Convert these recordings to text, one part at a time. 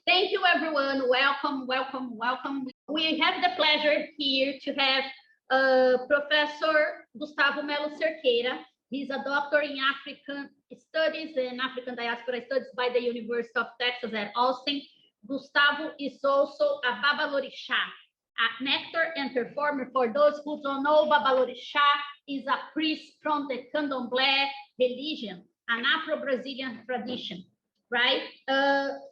Thank you, everyone. Welcome, welcome, welcome. We have the pleasure here to have Professor Gustavo Melo Cerqueira. He's a doctor in African Studies and African Diaspora Studies by the University of Texas at Austin. Gustavo is also a babalorixá, an actor and performer. For those who don't know, babalorixá is a priest from the Candomblé religion, an Afro-Brazilian tradition. Right?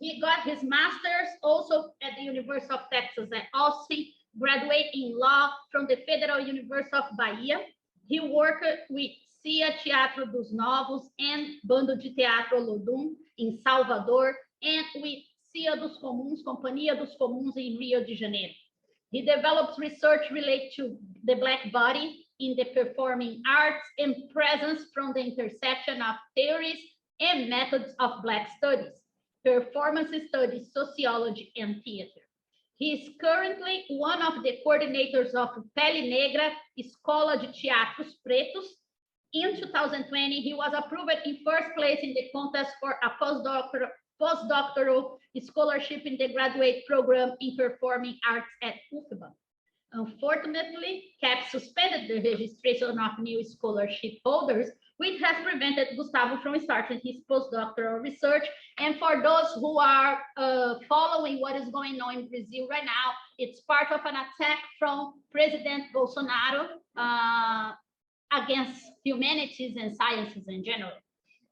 He got his master's also at the University of Texas at Austin, graduated in law from the Federal University of Bahia. He worked with Teatro dos Novos and Bando de Teatro Olodum in Salvador, and with dos Comuns, Companhia dos Comuns in Rio de Janeiro. He develops research related to the Black body in the performing arts and presence from the intersection of theories and methods of Black studies, performance studies, sociology, and theater. He is currently one of the coordinators of PELE NEGRA, ESCOLA de Teatros Pretos. In 2020, he was approved in first place in the contest for a postdoctoral scholarship in the graduate program in performing arts at UFBA. Unfortunately, CAP suspended the registration of new scholarship holders, which has prevented Gustavo from starting his postdoctoral research. And for those who are following what is going on in Brazil right now, it's part of an attack from President Bolsonaro against humanities and sciences in general.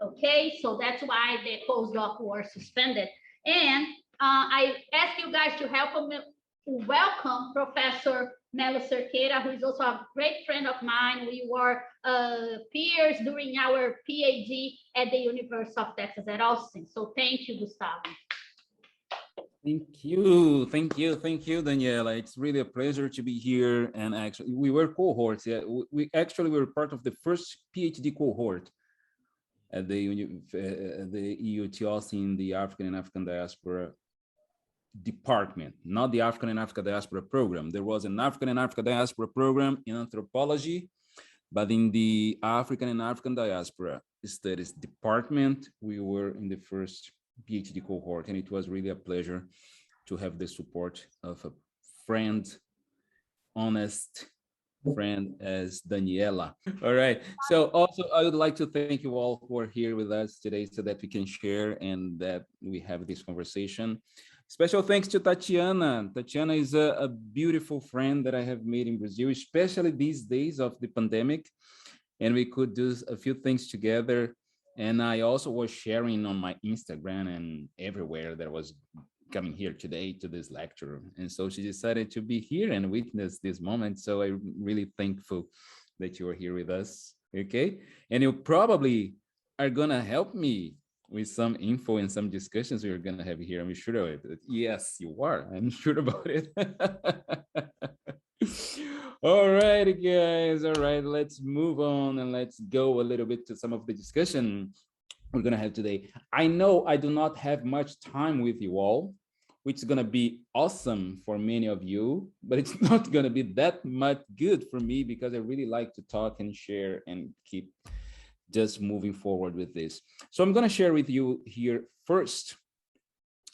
Okay, so that's why the postdoc were suspended. And I ask you guys to help me welcome Professor Melo Cerqueira, who is also a great friend of mine. We were peers during our Ph.D. at the University of Texas at Austin. So thank you, Gustavo. Thank you, Daniela. It's really a pleasure to be here. And actually, we were cohorts. Yeah, we actually were part of the first Ph.D. cohort at the EUT Austin, the African and African Diaspora department, not the African and African Diaspora program. There was an African and African Diaspora program in anthropology, but in the African and African Diaspora Studies department, we were in the first PhD cohort, and it was really a pleasure to have the support of a friend, honest friend as Daniela. All right. So also, I would like to thank you all who are here with us today so that we can share and that we have this conversation. Special thanks to Tatiana. Tatiana is a beautiful friend that I have made in Brazil, especially these days of the pandemic. And we could do a few things together. And I also was sharing on my Instagram and everywhere that I was coming here today to this lecture. And so she decided to be here and witness this moment. So I'm really thankful that you are here with us. Okay. And you probably are going to help me with some info and some discussions we're going to have here. I'm sure of it. Yes, you are. I'm sure about it. All right, guys. All right, let's move on and let's go a little bit to some of the discussion we're going to have today. I know I do not have much time with you all, which is going to be awesome for many of you, but it's not going to be that much good for me because I really like to talk and share and keep just moving forward with this. So I'm going to share with you here first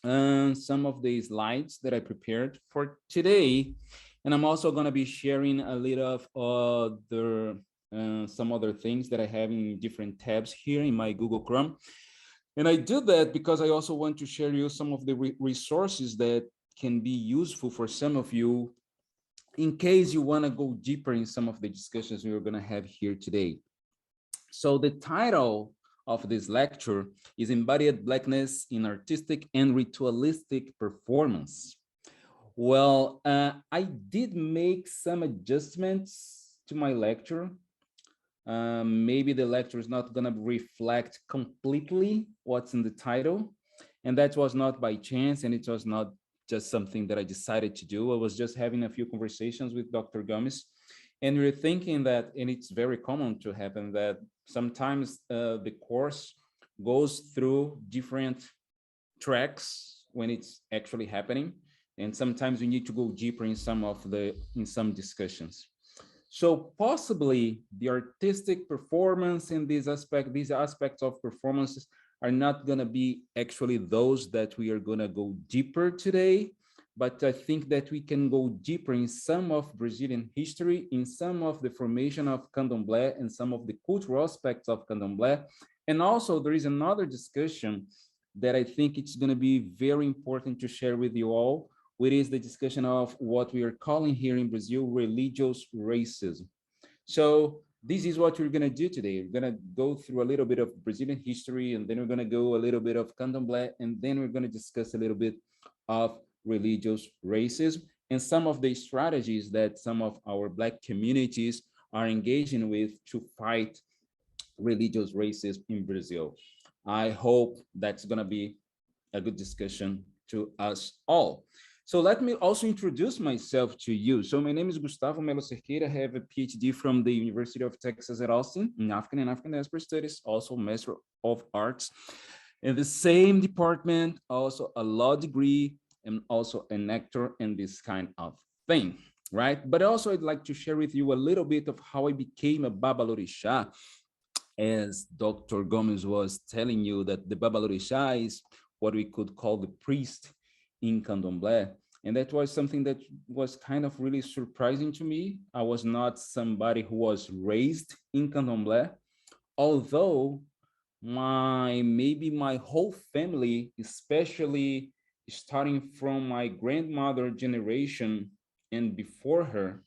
some of the slides that I prepared for today. And I'm also going to be sharing a little of some other things that I have in different tabs here in my Google Chrome. And I do that because I also want to share you some of the resources that can be useful for some of you in case you want to go deeper in some of the discussions we're going to have here today. So the title of this lecture is Embodied Blackness in Artistic and Ritualistic Performance. Well, I did make some adjustments to my lecture. Maybe the lecture is not going to reflect completely what's in the title. And that was not by chance, and it was not just something that I decided to do. I was just having a few conversations with Dr. Gomes, and we were thinking that, and it's very common to happen, that sometimes the course goes through different tracks when it's actually happening. And sometimes we need to go deeper in some discussions. So possibly the artistic performance in these aspects of performances are not going to be actually those that we are going to go deeper today, but I think that we can go deeper in some of Brazilian history, in some of the formation of Candomblé and some of the cultural aspects of Candomblé. And also there is another discussion that I think it's going to be very important to share with you all, which is the discussion of what we are calling here in Brazil, religious racism. So this is what we're going to do today. We're going to go through a little bit of Brazilian history, and then we're going to go a little bit of Candomblé, and then we're going to discuss a little bit of religious racism and some of the strategies that some of our Black communities are engaging with to fight religious racism in Brazil. I hope that's going to be a good discussion to us all. So let me also introduce myself to you. So my name is Gustavo Melo Cerqueira. I have a PhD from the University of Texas at Austin in African and African Diaspora Studies, also Master of Arts. In the same department, also a law degree, and also an actor and this kind of thing, right? But also I'd like to share with you a little bit of how I became a babalorixá. As Dr. Gomez was telling you, that the babalorixá is what we could call the priest in Candomblé. And that was something that was kind of really surprising to me. I was not somebody who was raised in Candomblé, although maybe my whole family, especially starting from my grandmother generation and before her,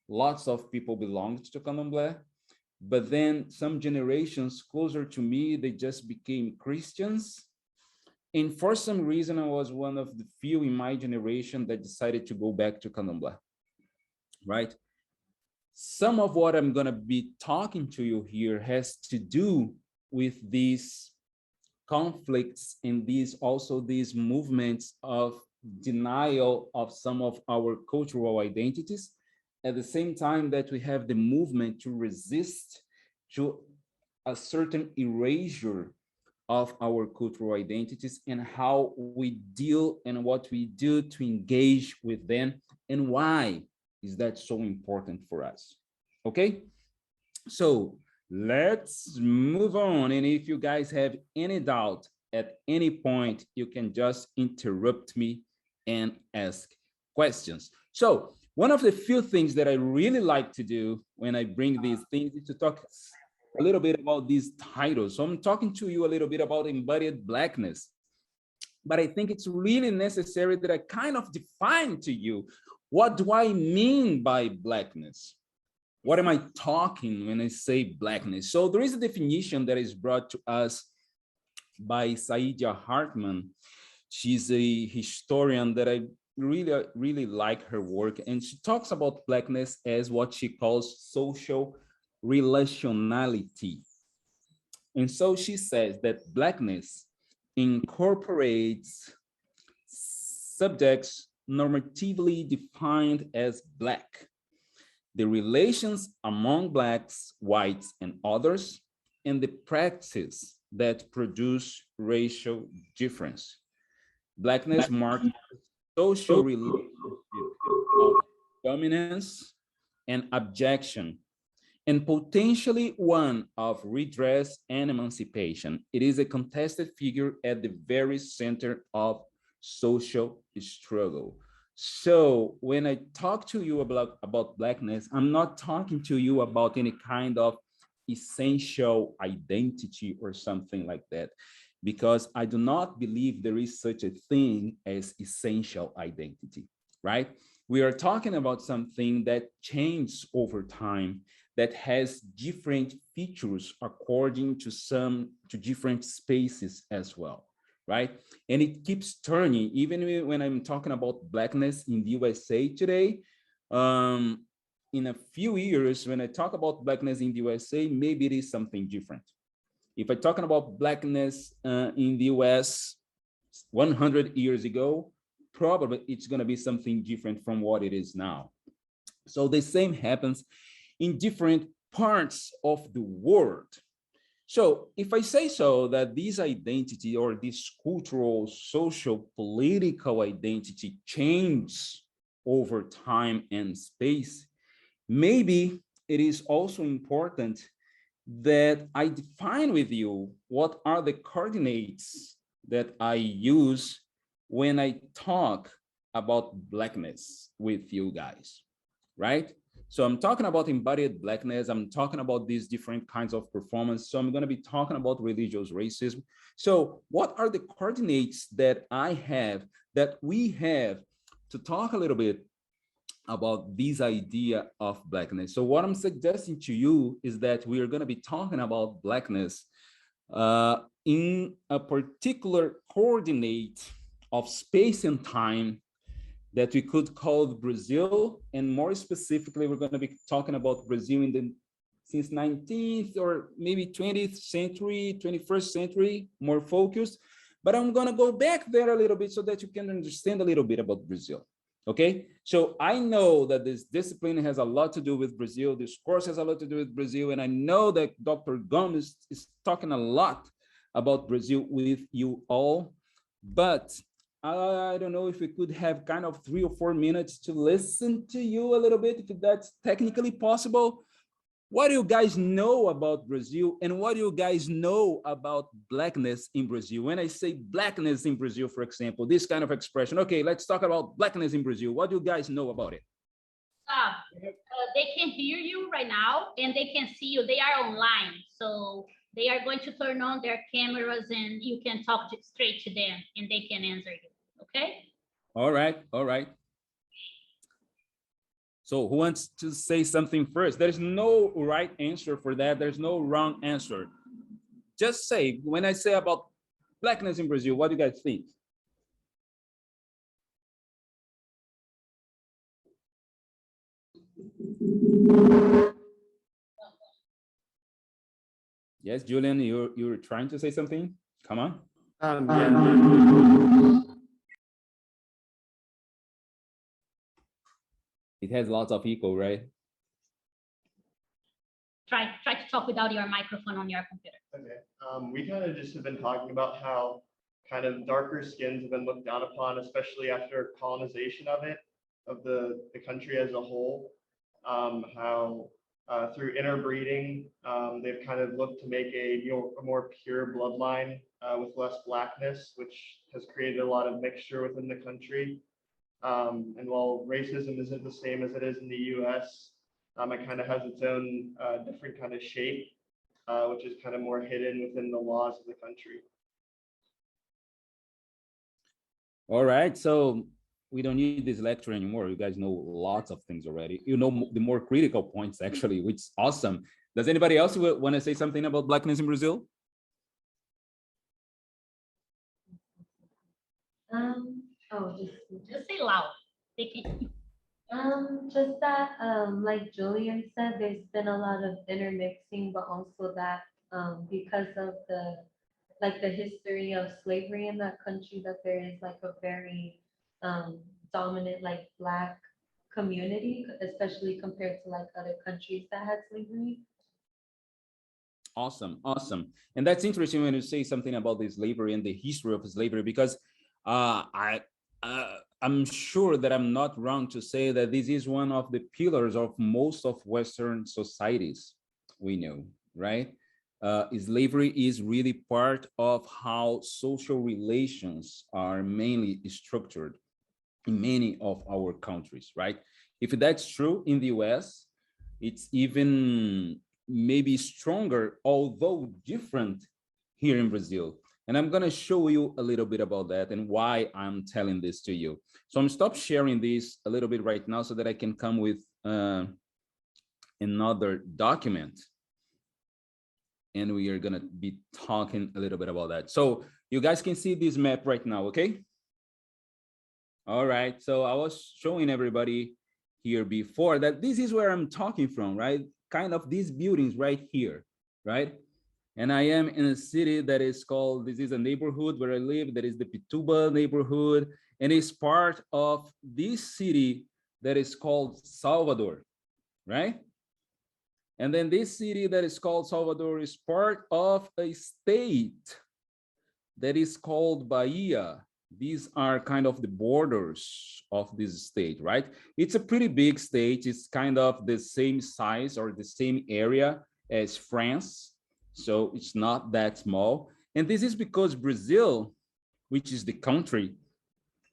lots of people belonged to Candomblé. But then some generations closer to me, they just became Christians. And for some reason, I was one of the few in my generation that decided to go back to Candomblé, right? Some of what I'm gonna be talking to you here has to do with these conflicts and these movements of denial of some of our cultural identities, at the same time that we have the movement to resist to a certain erasure of our cultural identities and how we deal and what we do to engage with them, and why is that so important for us. Okay, so let's move on. And if you guys have any doubt at any point, you can just interrupt me and ask questions. So one of the few things that I really like to do when I bring these things is to talk a little bit about these titles. So I'm talking to you a little bit about embodied Blackness, but I think it's really necessary that I kind of define to you, what do I mean by Blackness? What am I talking when I say Blackness? So there is a definition that is brought to us by Saidia Hartman. She's a historian that I really like her work. And she talks about Blackness as what she calls social relationality. And so she says that Blackness incorporates subjects normatively defined as Black, the relations among Blacks, whites, and others, and the practices that produce racial difference. Blackness marks social relationship of dominance and abjection, and potentially one of redress and emancipation. It is a contested figure at the very center of social struggle. So when I talk to you about Blackness, I'm not talking to you about any kind of essential identity or something like that, because I do not believe there is such a thing as essential identity, right? We are talking about something that changes over time, that has different features according to different spaces as well, right? And it keeps turning. Even when I'm talking about Blackness in the USA today, in a few years, when I talk about Blackness in the USA, maybe it is something different. If I'm talking about Blackness in the US 100 years ago, probably it's going to be something different from what it is now. So the same happens in different parts of the world. So if I say so, that this identity or this cultural, social, political identity changes over time and space, maybe it is also important that I define with you what are the coordinates that I use when I talk about Blackness with you guys, right? So I'm talking about embodied Blackness. I'm talking about these different kinds of performance. So I'm going to be talking about religious racism. So what are the coordinates that I have, that we have, to talk a little bit about this idea of Blackness? So what I'm suggesting to you is that we are going to be talking about Blackness in a particular coordinate of space and time that we could call Brazil, and more specifically, we're going to be talking about Brazil in the since 19th or maybe 20th century, 21st century, more focused. But I'm going to go back there a little bit so that you can understand a little bit about Brazil. Okay, so I know that this discipline has a lot to do with Brazil. This course has a lot to do with Brazil, and I know that Dr. Gomes is talking a lot about Brazil with you all, but I don't know if we could have kind of 3 or 4 minutes to listen to you a little bit, if that's technically possible. What do you guys know about Brazil, and what do you guys know about Blackness in Brazil? When I say Blackness in Brazil, for example, this kind of expression, okay, let's talk about Blackness in Brazil. What do you guys know about it? They can hear you right now, and they can see you. They are online, so they are going to turn on their cameras, and you can talk straight to them, and they can answer you. Okay? All right, all right. So who wants to say something first? There's no right answer for that. There's no wrong answer. Just say, when I say about Blackness in Brazil, what do you guys think? Yes, Julian, you're trying to say something? Come on. Yeah. It has lots of echo, right? Try to talk without your microphone on your computer. Okay. We kind of just have been talking about how kind of darker skins have been looked down upon, especially after colonization of it, of the country as a whole. How through interbreeding, they've kind of looked to make a more pure bloodline with less blackness, which has created a lot of mixture within the country. And while racism isn't the same as it is in the US, it kind of has its own different kind of shape, which is kind of more hidden within the laws of the country. All right, so we don't need this lecture anymore. You guys know lots of things already. You know the more critical points, actually, which is awesome. Does anybody else want to say something about Blackness in Brazil? Just say loud. Just that, like Julian said, there's been a lot of intermixing, but also that because of the history of slavery in that country, that there is like a very dominant like Black community, especially compared to like other countries that had slavery. Awesome, awesome. And that's interesting when you say something about the slavery and the history of slavery, because I'm sure that I'm not wrong to say that this is one of the pillars of most of Western societies we know, right? Slavery is really part of how social relations are mainly structured in many of our countries, right? If that's true in the US, it's even maybe stronger, although different here in Brazil. And I'm going to show you a little bit about that and why I'm telling this to you. So I'm stop sharing this a little bit right now so that I can come with another document. And we are going to be talking a little bit about that. So you guys can see this map right now, okay? All right. So I was showing everybody here before that this is where I'm talking from, right? Kind of these buildings right here, right? And I am in a city that is called, this is a neighborhood where I live, that is the Pituba neighborhood, and it's part of this city that is called Salvador, right? And then this city that is called Salvador is part of a state that is called Bahia. These are kind of the borders of this state, right? It's a pretty big state. It's kind of the same size or the same area as France. So it's not that small. And this is because Brazil, which is the country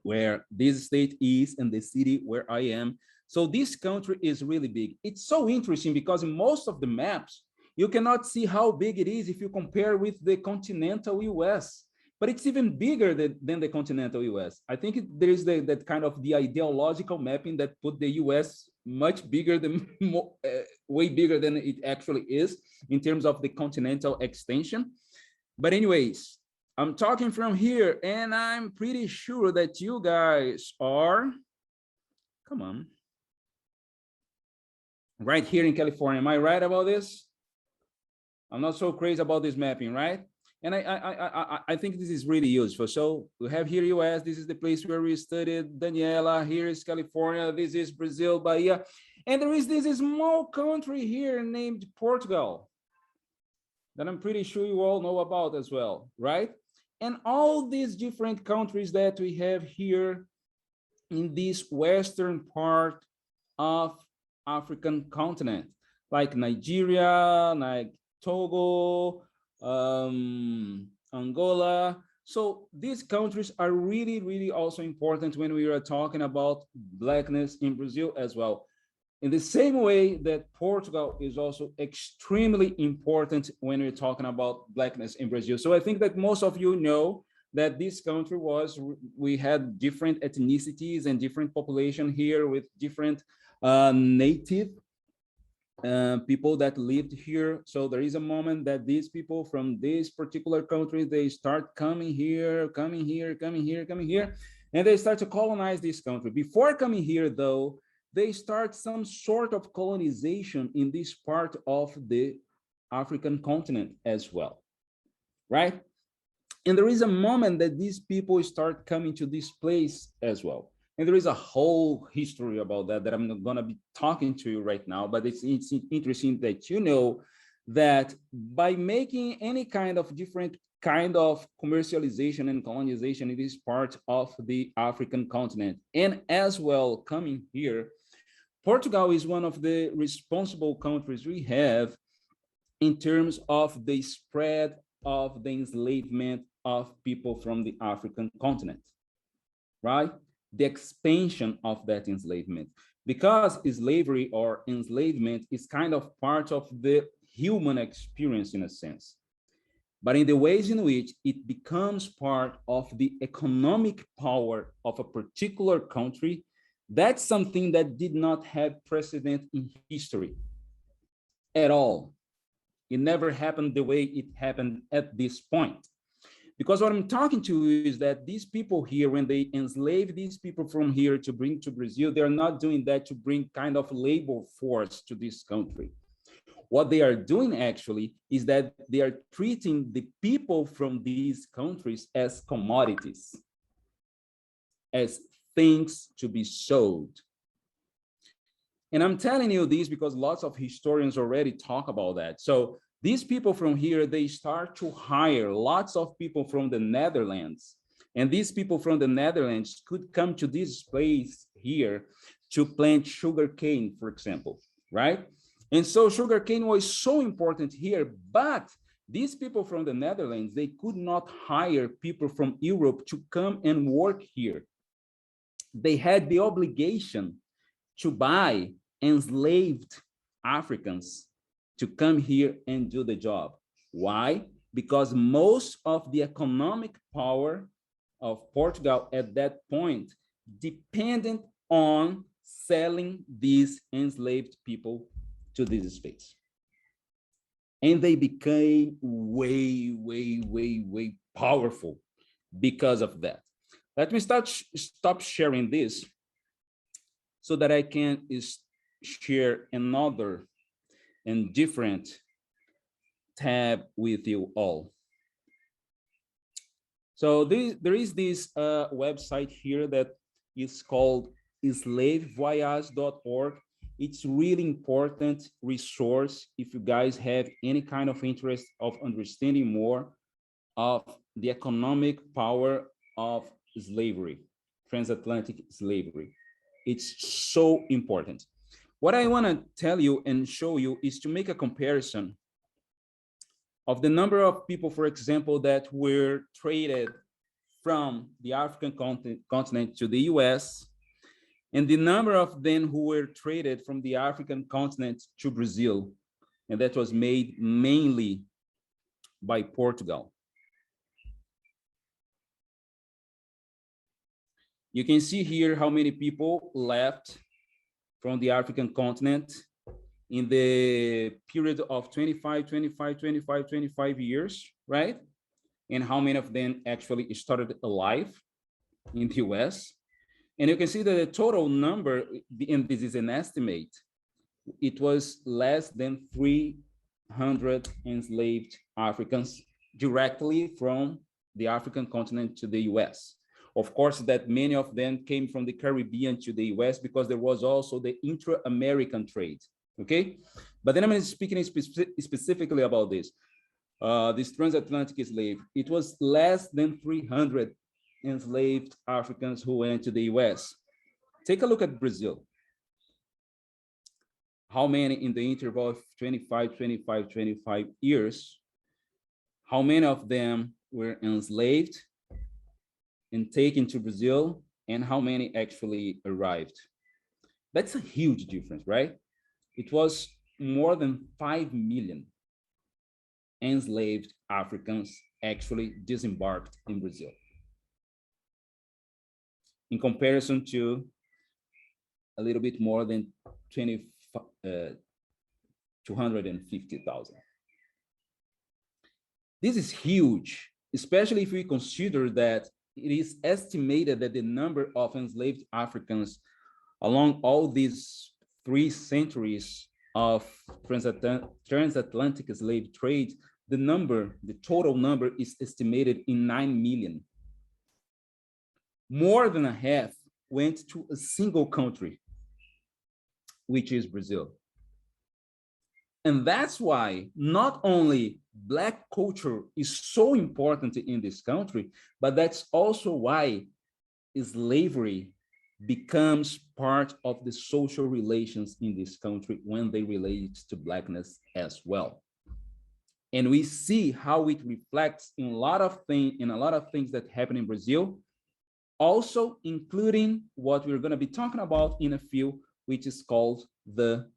where this state is and the city where I am. So this country is really big. It's so interesting because in most of the maps, you cannot see how big it is if you compare with the continental US, but it's even bigger than the continental US. I think there is that kind of the ideological mapping that put the US much bigger than, way bigger than it actually is in terms of the continental extension. But anyways, I'm talking from here and I'm pretty sure that you guys are, come on, right here in California. Am I right about this? I'm not so crazy about this mapping, right? And I think this is really useful. So we have here US, this is the place where we studied, Daniela, here is California, this is Brazil, Bahia. And there is this small country here named Portugal that I'm pretty sure you all know about as well, right? And all these different countries that we have here in this western part of African continent, like Nigeria, like Togo, Angola. So these countries are really, really also important when we are talking about Blackness in Brazil as well. In the same way that Portugal is also extremely important when we're talking about Blackness in Brazil. So I think that most of you know that this country we had different ethnicities and different population here with different native people that lived here. So there is a moment that these people from this particular country, they start coming here, and they start to colonize this country. Before coming here though, they start some sort of colonization in this part of the African continent as well, right? And there is a moment that these people start coming to this place as well. And there is a whole history about that I'm not gonna be talking to you right now, but it's interesting that you know that by making any kind of different kind of commercialization and colonization in this part of the African continent, and as well coming here, Portugal is one of the responsible countries we have in terms of the spread of the enslavement of people from the African continent, right? The expansion of that enslavement, because slavery or enslavement is kind of part of the human experience in a sense, but in the ways in which it becomes part of the economic power of a particular country, that's something that did not have precedent in history at all. It never happened the way it happened at this point. Because what I'm talking to is that these people here, when they enslave these people from here to bring to Brazil, they're not doing that to bring kind of labor force to this country. What they are doing actually is that they are treating the people from these countries as commodities, as things to be sold. And I'm telling you this because lots of historians already talk about that. So these people from here, they start to hire lots of people from the Netherlands. And these people from the Netherlands could come to this place here to plant sugarcane, for example, right? And so sugarcane was so important here, but these people from the Netherlands, they could not hire people from Europe to come and work here. They had the obligation to buy enslaved Africans to come here and do the job. Why? Because most of the economic power of Portugal at that point depended on selling these enslaved people to this space. And they became way, way, way, way powerful because of that. Let me stop sharing this so that I can share another and different tab with you all. So there is this website here that is called slavevoyage.org. It's really important resource if you guys have any kind of interest of understanding more of the economic power of slavery, transatlantic slavery. It's so important. What I want to tell you and show you is to make a comparison of the number of people, for example, that were traded from the African continent to the US, and the number of them who were traded from the African continent to Brazil. And that was made mainly by Portugal. You can see here how many people left from the African continent in the period of 25 years, right? And how many of them actually started alive in the US. And you can see that the total number, and this is an estimate, it was less than 300 enslaved Africans directly from the African continent to the US. Of course, that many of them came from the Caribbean to the US because there was also the intra-American trade, okay? But then I'm speaking specifically about this transatlantic slave. It was less than 300 enslaved Africans who went to the US. Take a look at Brazil. How many in the interval of 25 years, how many of them were enslaved and taken to Brazil, and how many actually arrived? That's a huge difference, right? It was more than 5 million enslaved Africans actually disembarked in Brazil, in comparison to a little bit more than 250,000. This is huge, especially if we consider that it is estimated that the number of enslaved Africans along all these 3 centuries of transatlantic slave trade, the total number is estimated in 9 million. More than a half went to a single country, which is Brazil. And that's why not only Black culture is so important in this country, but that's also why slavery becomes part of the social relations in this country when they relate to Blackness as well. And we see how it reflects in a lot of things that happen in Brazil, also including what we're going to be talking about in a few, which is called the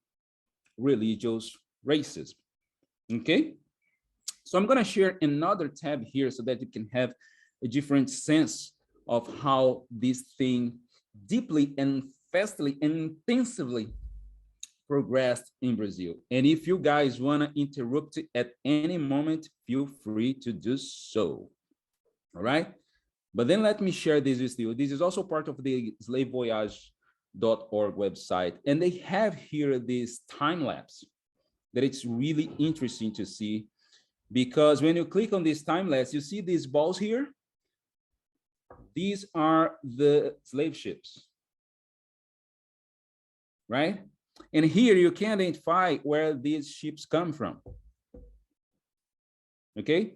religious racism. Okay, so I'm going to share another tab here so that you can have a different sense of how this thing deeply and fastly and intensively progressed in Brazil. And if you guys want to interrupt at any moment, feel free to do so. All right, but then let me share this with you. This is also part of the slavevoyage.org website, and they have here this time lapse that it's really interesting to see, because when you click on this time lapse, you see these balls here. These are the slave ships, right? And here you can identify where these ships come from. Okay,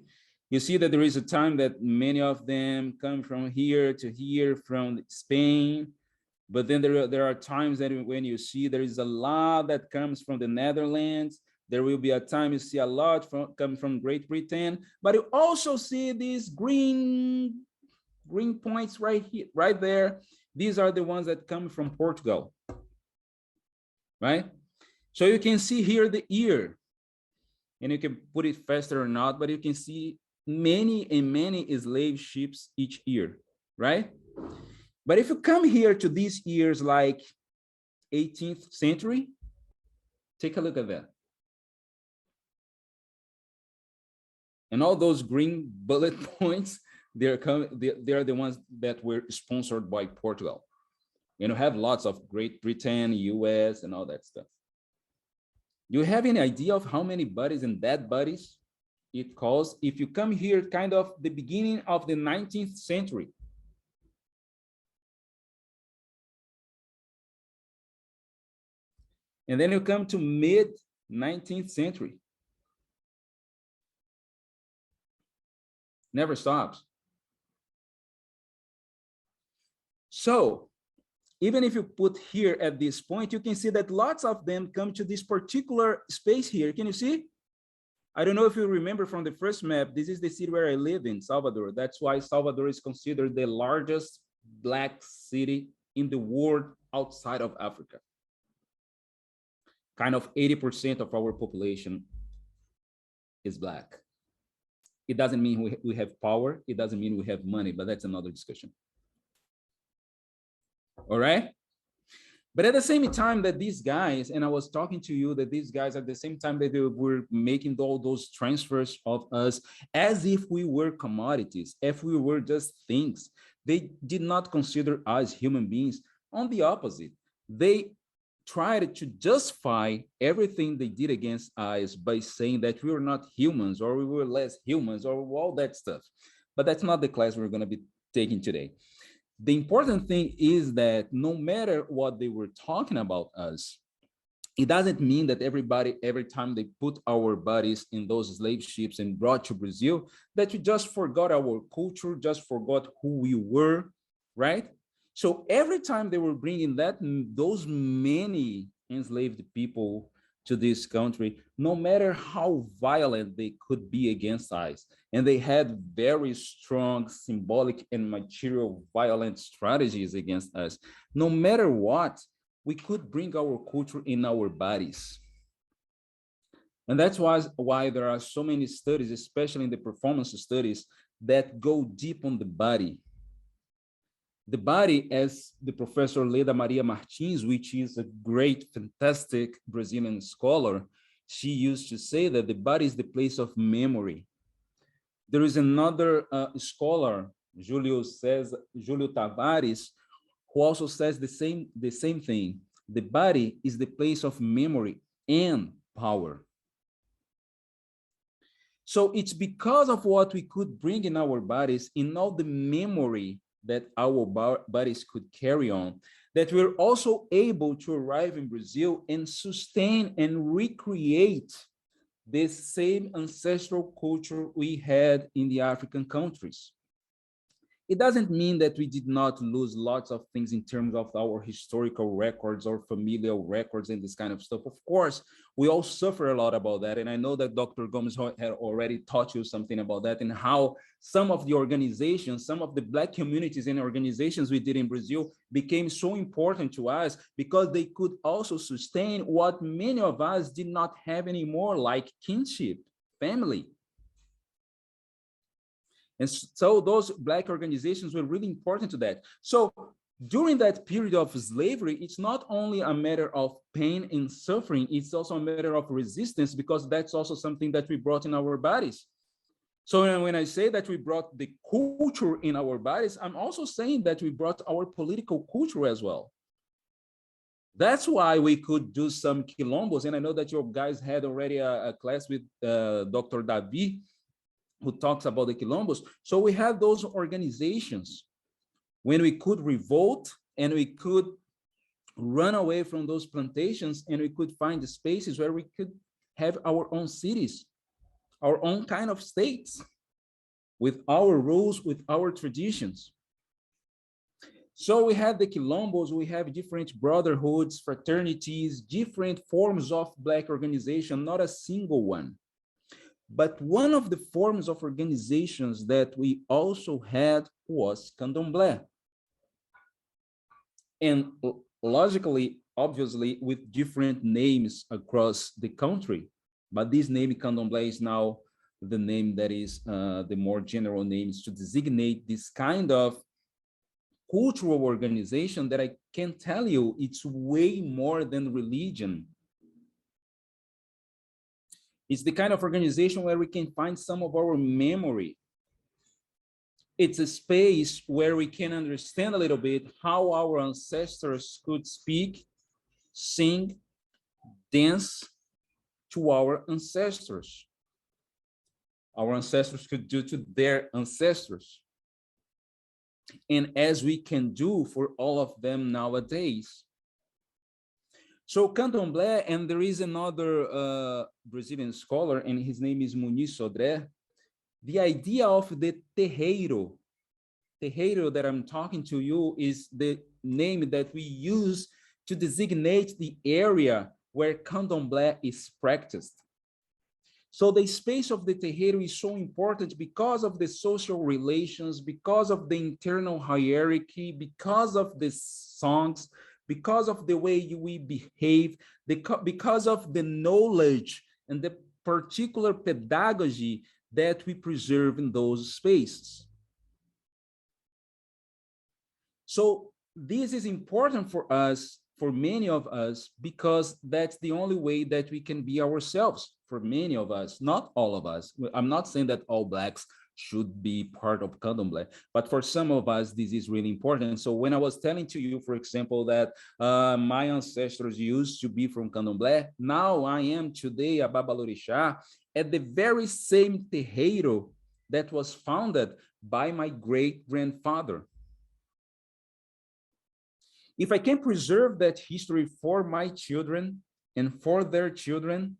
you see that there is a time that many of them come from here to here, from Spain. But then there are times that when you see there is a lot that comes from the Netherlands. There will be a time you see a lot coming from Great Britain, but you also see these green points right here, right there. These are the ones that come from Portugal, right? So you can see here the year, and you can put it faster or not, but you can see many and many slave ships each year, right? But if you come here to these years like 18th century, take a look at that. And all those green bullet points, they are the ones that were sponsored by Portugal. You know, have lots of Great Britain, US, and all that stuff. Do you have any idea of how many bodies and dead bodies it caused if you come here kind of the beginning of the 19th century? And then you come to mid 19th century. Never stops. So even if you put here at this point, you can see that lots of them come to this particular space here. Can you see? I don't know if you remember from the first map, this is the city where I live in, Salvador. That's why Salvador is considered the largest Black city in the world outside of Africa. Kind of 80% of our population is Black. It doesn't mean we have power. It doesn't mean we have money, but that's another discussion. All right? But at the same time that these guys, and I was talking to you that these guys at the same time that they were making all those transfers of us as if we were commodities, if we were just things, they did not consider us human beings. On the opposite, they tried to justify everything they did against us by saying that we were not humans or we were less humans or all that stuff. But that's not the class we're going to be taking today. The important thing is that no matter what they were talking about us, it doesn't mean that everybody, every time they put our bodies in those slave ships and brought to Brazil, that we just forgot our culture, just forgot who we were, right? So every time they were bringing those many enslaved people to this country, no matter how violent they could be against us, and they had very strong symbolic and material violent strategies against us, no matter what, we could bring our culture in our bodies. And that's why there are so many studies, especially in the performance studies, that go deep on the body. The body, as the Professor Leda Maria Martins, which is a great, fantastic Brazilian scholar, she used to say that the body is the place of memory. There is another scholar, Julio Tavares, who also says the same thing. The body is the place of memory and power. So it's because of what we could bring in our bodies, in all the memory that our bodies could carry on, that we're also able to arrive in Brazil and sustain and recreate the same ancestral culture we had in the African countries. It doesn't mean that we did not lose lots of things in terms of our historical records or familial records and this kind of stuff. Of course, we all suffer a lot about that. And I know that Dr. Gomes had already taught you something about that and how some of the organizations, some of the Black communities and organizations we did in Brazil became so important to us because they could also sustain what many of us did not have anymore, like kinship, family. And so those Black organizations were really important to that. So during that period of slavery, it's not only a matter of pain and suffering, it's also a matter of resistance, because that's also something that we brought in our bodies. So when I say that we brought the culture in our bodies, I'm also saying that we brought our political culture as well. That's why we could do some quilombos. And I know that you guys had already a class with Dr. Davi, who talks about the quilombos. So we had those organizations when we could revolt and we could run away from those plantations and we could find the spaces where we could have our own cities, our own kind of states with our rules, with our traditions. So we have the quilombos, we have different brotherhoods, fraternities, different forms of Black organization, not a single one. But one of the forms of organizations that we also had was candomblé. And logically, obviously, with different names across the country. But this name candomblé is now the name that is the more general names to designate this kind of cultural organization that I can tell you it's way more than religion. It's the kind of organization where we can find some of our memory. It's a space where we can understand a little bit how our ancestors could speak, sing, dance to our ancestors. Our ancestors could do to their ancestors. And as we can do for all of them nowadays. So candomblé, and there is another Brazilian scholar, and his name is Muniz Sodré. The idea of the terreiro that I'm talking to you is the name that we use to designate the area where candomblé is practiced. So the space of the terreiro is so important because of the social relations, because of the internal hierarchy, because of the songs, because of the way we behave, because of the knowledge and the particular pedagogy that we preserve in those spaces. So this is important for us, for many of us, because that's the only way that we can be ourselves. For many of us, not all of us. I'm not saying that all Blacks should be part of Candomblé, but for some of us, this is really important. So when I was telling to you, for example, that my ancestors used to be from Candomblé, now I am today a babalorixá at the very same terreiro that was founded by my great-grandfather. If I can preserve that history for my children and for their children,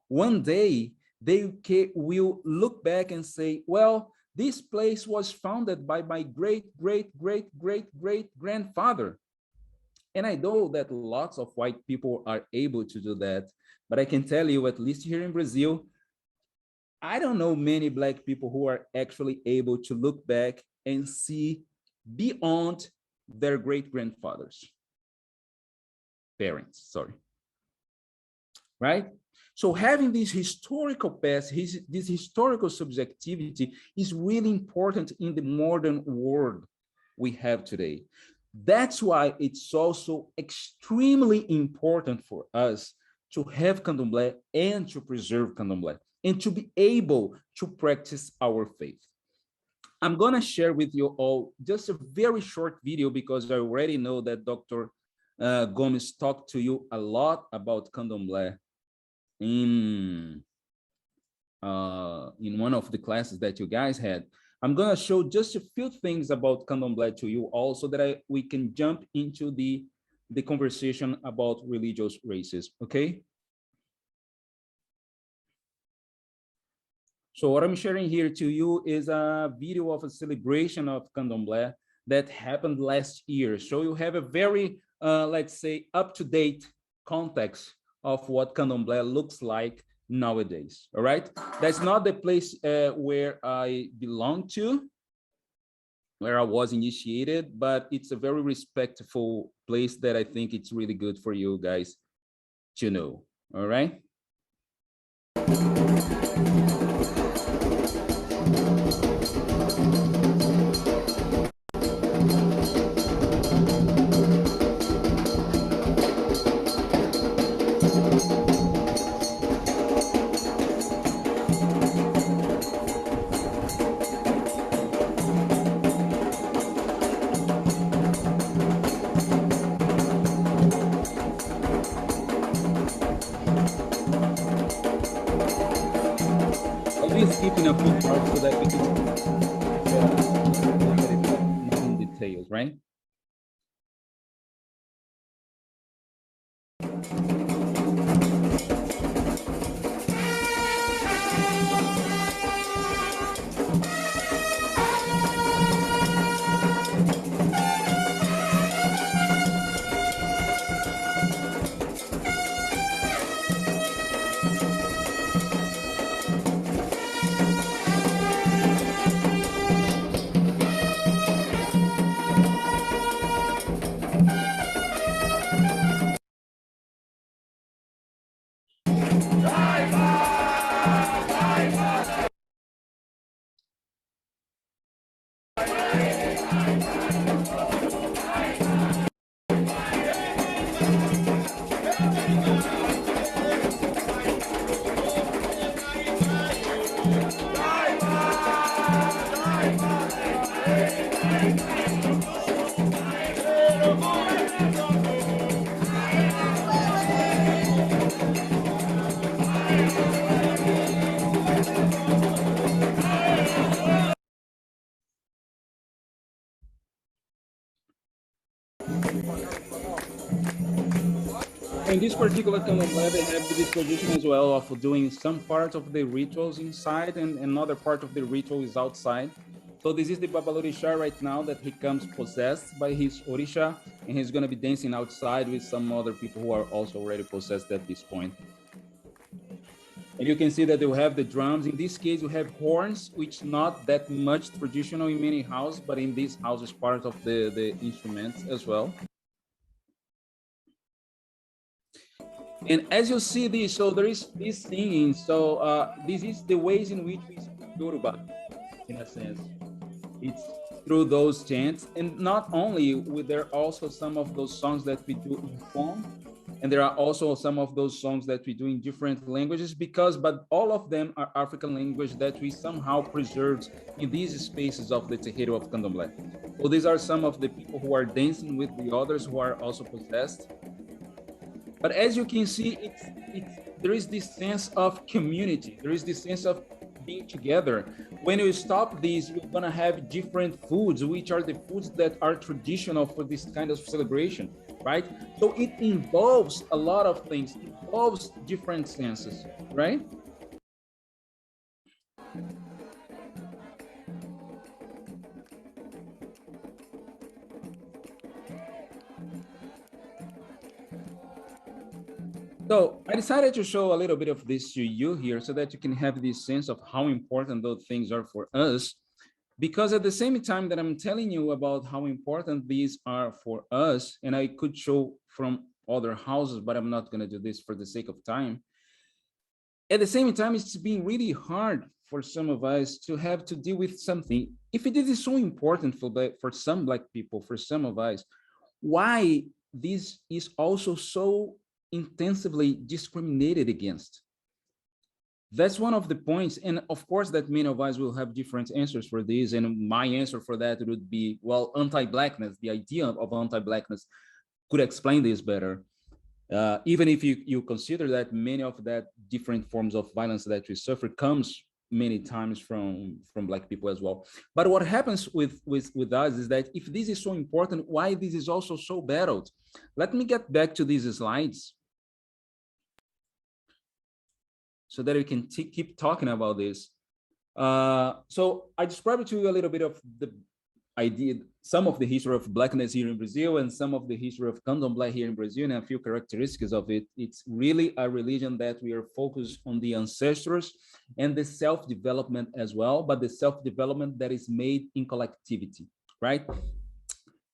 one day they will look back and say, well, this place was founded by my great-grandfather. And I know that lots of white people are able to do that, but I can tell you, at least here in Brazil, I don't know many Black people who are actually able to look back and see beyond their great-grandfathers, parents, sorry, right? So having this historical past, this historical subjectivity is really important in the modern world we have today. That's why it's also extremely important for us to have Candomblé and to preserve Candomblé and to be able to practice our faith. I'm gonna share with you all just a very short video because I already know that Dr. Gomes talked to you a lot about Candomblé in one of the classes that you guys had. I'm gonna show just a few things about Candomblé to you all so that we can jump into the conversation about religious races, okay? So what I'm sharing here to you is a video of a celebration of Candomblé that happened last year. So you have a very, let's say, up-to-date context of what Candomblé looks like nowadays, all right? That's not the place where I belong to, where I was initiated, but it's a very respectful place that I think it's really good for you guys to know, all right? Skipping a few parts so that we can look at it more in details, right? In this particular Candomblé, they have the disposition as well of doing some part of the rituals inside and another part of the ritual is outside. So this is the babalorixá right now that he comes possessed by his orisha, and he's going to be dancing outside with some other people who are also already possessed at this point. And you can see that they will have the drums. In this case, you have horns, which not that much traditional in many houses, but in this house is part of the instruments as well. And as you see this, so there is this singing. So this is the ways in which we speak Yoruba, in a sense. It's through those chants. And not only, there are also some of those songs that we do in phone. And there are also some of those songs that we do in different languages but all of them are African language that we somehow preserved in these spaces of the Terreiro of Candomblé. So these are some of the people who are dancing with the others who are also possessed. But as you can see, there is this sense of community. There is this sense of being together. When you stop these, you're gonna have different foods, which are the foods that are traditional for this kind of celebration, right? So it involves a lot of things, it involves different senses, right? So I decided to show a little bit of this to you here so that you can have this sense of how important those things are for us. Because at the same time that I'm telling you about how important these are for us, and I could show from other houses, but I'm not going to do this for the sake of time. At the same time, it's been really hard for some of us to have to deal with something. If it is so important for some Black people, for some of us, why this is also so intensively discriminated against? That's one of the points. And of course, that many of us will have different answers for this. And my answer for that would be, well, anti-Blackness, the idea of anti-Blackness could explain this better. Even if you consider that many of that different forms of violence that we suffer comes many times from Black people as well. But what happens with us is that if this is so important, why this is also so battled? Let me get back to these slides so that we can keep talking about this. So I described to you a little bit of the idea, some of the history of Blackness here in Brazil and some of the history of Candomblé here in Brazil and a few characteristics of it. It's really a religion that we are focused on the ancestors and the self-development as well, but the self-development that is made in collectivity, right?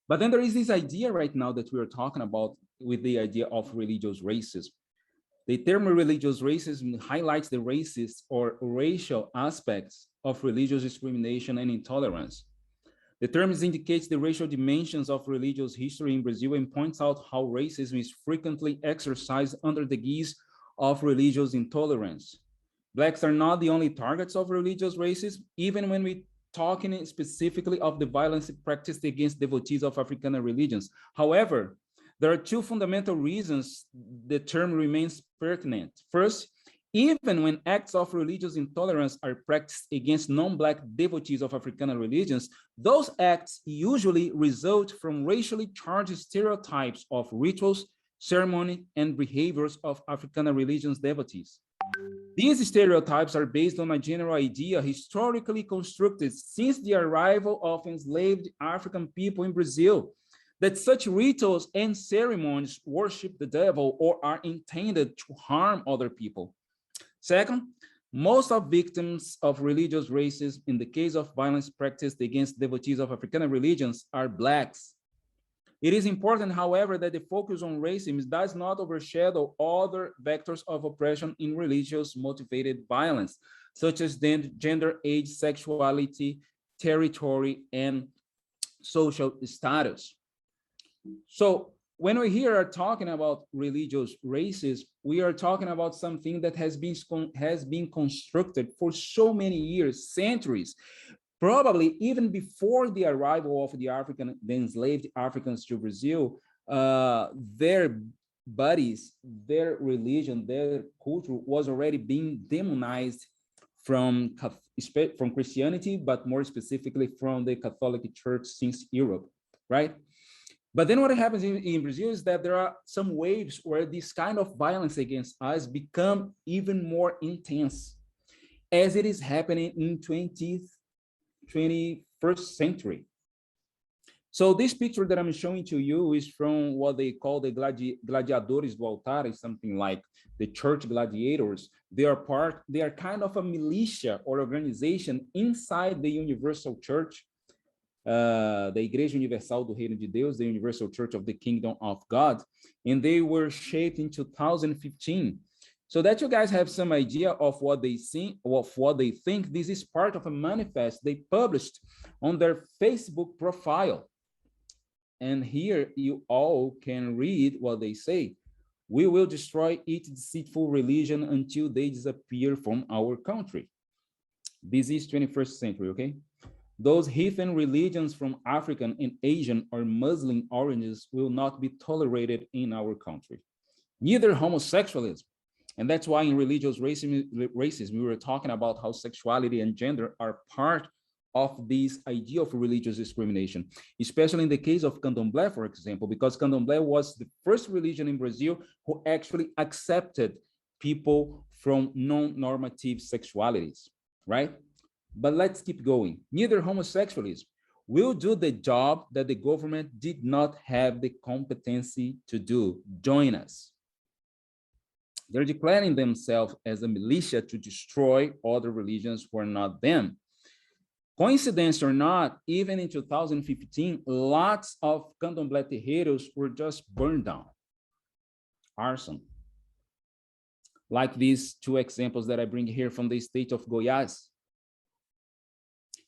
But then there is this idea right now that we are talking about with the idea of religious racism. The term religious racism highlights the racist or racial aspects of religious discrimination and intolerance. The term indicates the racial dimensions of religious history in Brazil and points out how racism is frequently exercised under the guise of religious intolerance. Blacks are not the only targets of religious racism, even when we talking specifically of the violence practiced against devotees of African religions. However, there are two fundamental reasons the term remains pertinent. First, even when acts of religious intolerance are practiced against non-Black devotees of African religions, those acts usually result from racially charged stereotypes of rituals, ceremony, and behaviors of African religions devotees. These stereotypes are based on a general idea historically constructed since the arrival of enslaved African people in Brazil, that such rituals and ceremonies worship the devil or are intended to harm other people. Second, most of victims of religious racism in the case of violence practiced against devotees of African religions are Blacks. It is important, however, that the focus on racism does not overshadow other vectors of oppression in religious motivated violence, such as gender, age, sexuality, territory, and social status. So when we here are talking about religious racism, we are talking about something that has been constructed for so many years, centuries, probably even before the arrival of the enslaved Africans to Brazil. Their bodies, their religion, their culture was already being demonized from Christianity, but more specifically from the Catholic Church since Europe, right? But then what happens in Brazil is that there are some waves where this kind of violence against us become even more intense, as it is happening in 21st century. So this picture that I'm showing to you is from what they call the gladiators do altar, something like the church gladiators. They are kind of a militia or organization inside the universal church, the Igreja Universal do Reino de Deus, the Universal Church of the Kingdom of God, and they were shaped in 2015. So that you guys have some idea of what they think, this is part of a manifest they published on their Facebook profile. And here you all can read what they say. We will destroy each deceitful religion until they disappear from our country. This is 21st century, okay? Those heathen religions from African and Asian or Muslim origins will not be tolerated in our country. Neither homosexualism. And that's why in religious racism, we were talking about how sexuality and gender are part of this idea of religious discrimination, especially in the case of Candomblé, for example, because Candomblé was the first religion in Brazil who actually accepted people from non-normative sexualities, right? But let's keep going. Neither homosexualism will do the job that the government did not have the competency to do. Join us. They're declaring themselves as a militia to destroy other religions who are not them. Coincidence or not, even in 2015, lots of Candomblé terreiros were just burned down. Arson. Like these two examples that I bring here from the state of Goiás.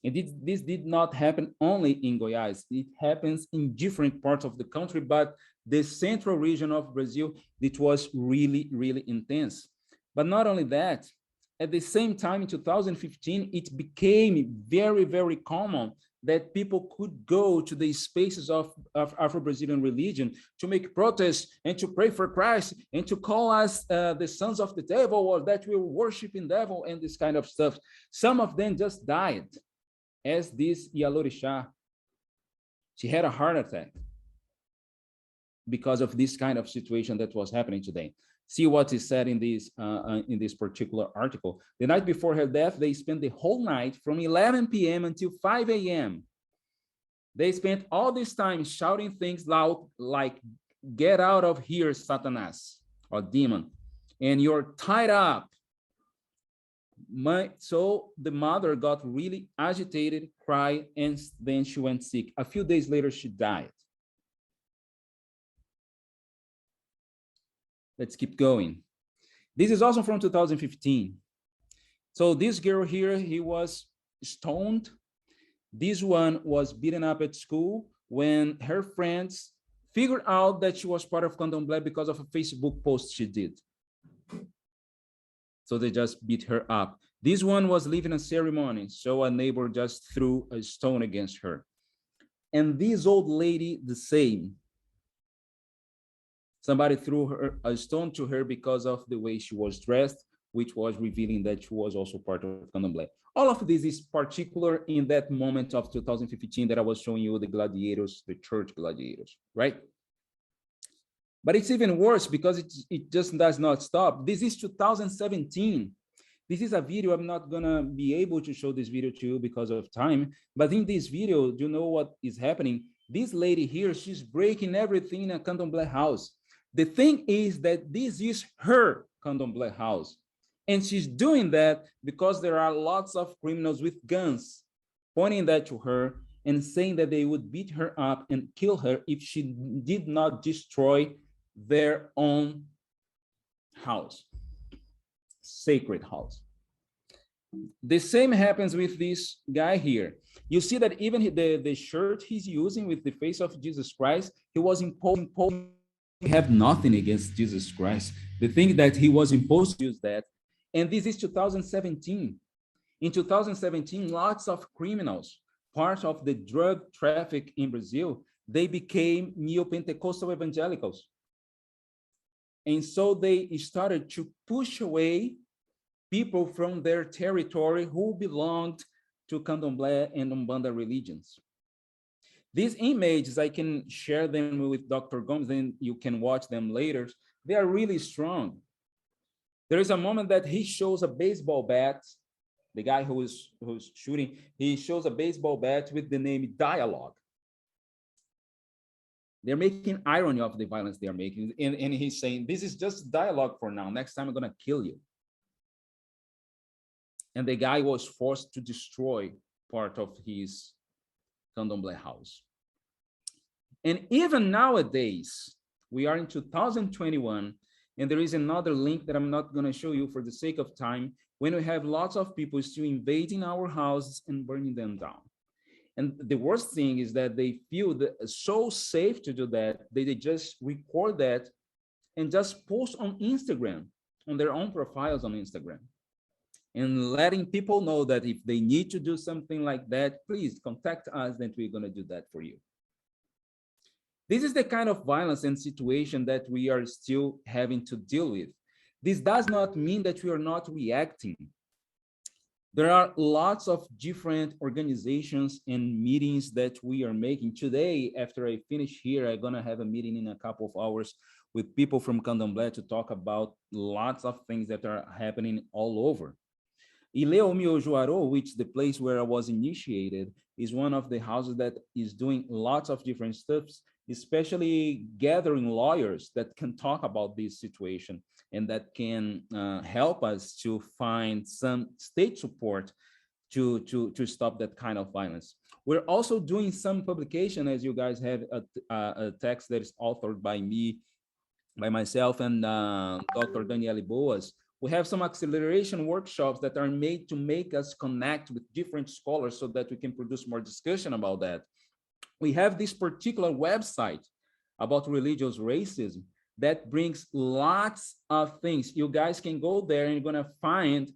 And this did not happen only in Goiás. It happens in different parts of the country, but the central region of Brazil, it was really, really intense. But not only that, at the same time in 2015, it became very, very common that people could go to the spaces of Afro-Brazilian religion to make protests and to pray for Christ and to call us the sons of the devil, or that we were worshiping devil and this kind of stuff. Some of them just died, as this yalurisha. She had a heart attack because of this kind of situation that was happening today. See what is said in this particular article. The night before her death, they spent the whole night from 11 p.m. until 5 a.m. They spent all this time shouting things loud like, "Get out of here, Satanas," or demon, and "You're tied up." So the mother got really agitated, cried, and then she went sick. A few days later, she died. Let's keep going. This is also from 2015. So this girl here, he was stoned. This one was beaten up at school when her friends figured out that she was part of Candomblé because of a Facebook post she did. So they just beat her up. This one was leaving a ceremony, so a neighbor just threw a stone against her. And this old lady, the same. Somebody threw a stone to her because of the way she was dressed, which was revealing that she was also part of Candomblé. All of this is particular in that moment of 2015 that I was showing you, the gladiators, the church gladiators, right? But it's even worse because it just does not stop. This is 2017. This is a video. I'm not gonna be able to show this video to you because of time, but in this video, do you know what is happening? This lady here, she's breaking everything in a Candomblé house. The thing is that this is her Candomblé house. And she's doing that because there are lots of criminals with guns pointing that to her and saying that they would beat her up and kill her if she did not destroy their own house, sacred house. The same happens with this guy here. You see that even the shirt he's using with the face of Jesus Christ, he was imposing. We have nothing against Jesus Christ. The thing that he was imposed to use that. And this is 2017. In 2017, lots of criminals, part of the drug traffic in Brazil, they became neo-Pentecostal evangelicals. And so they started to push away people from their territory who belonged to Candomblé and Umbanda religions. These images, I can share them with Dr. Gomes, and you can watch them later. They are really strong. There is a moment that he shows a baseball bat. The guy who's shooting, he shows a baseball bat with the name Dialogue. They're making irony of the violence they are making. And he's saying, this is just dialogue for now. Next time I'm gonna kill you. And the guy was forced to destroy part of his candomblé house. And even nowadays, we are in 2021, and there is another link that I'm not gonna show you for the sake of time, when we have lots of people still invading our houses and burning them down. And the worst thing is that they feel that so safe to do that, they just record that and just post on Instagram, on their own profiles on Instagram, and letting people know that if they need to do something like that, please contact us, and we're gonna do that for you. This is the kind of violence and situation that we are still having to deal with. This does not mean that we are not reacting. There are lots of different organizations and meetings that we are making. Today, after I finish here, I'm gonna have a meeting in a couple of hours with people from Candomblé to talk about lots of things that are happening all over. Ileo Miojuaro, which the place where I was initiated, is one of the houses that is doing lots of different stuffs, especially gathering lawyers that can talk about this situation and that can help us to find some state support to stop that kind of violence. We're also doing some publication, as you guys have a text that is authored by me, by myself, and Dr. Daniele Boas. We have some acceleration workshops that are made to make us connect with different scholars so that we can produce more discussion about that. We have this particular website about religious racism that brings lots of things. You guys can go there and you're gonna find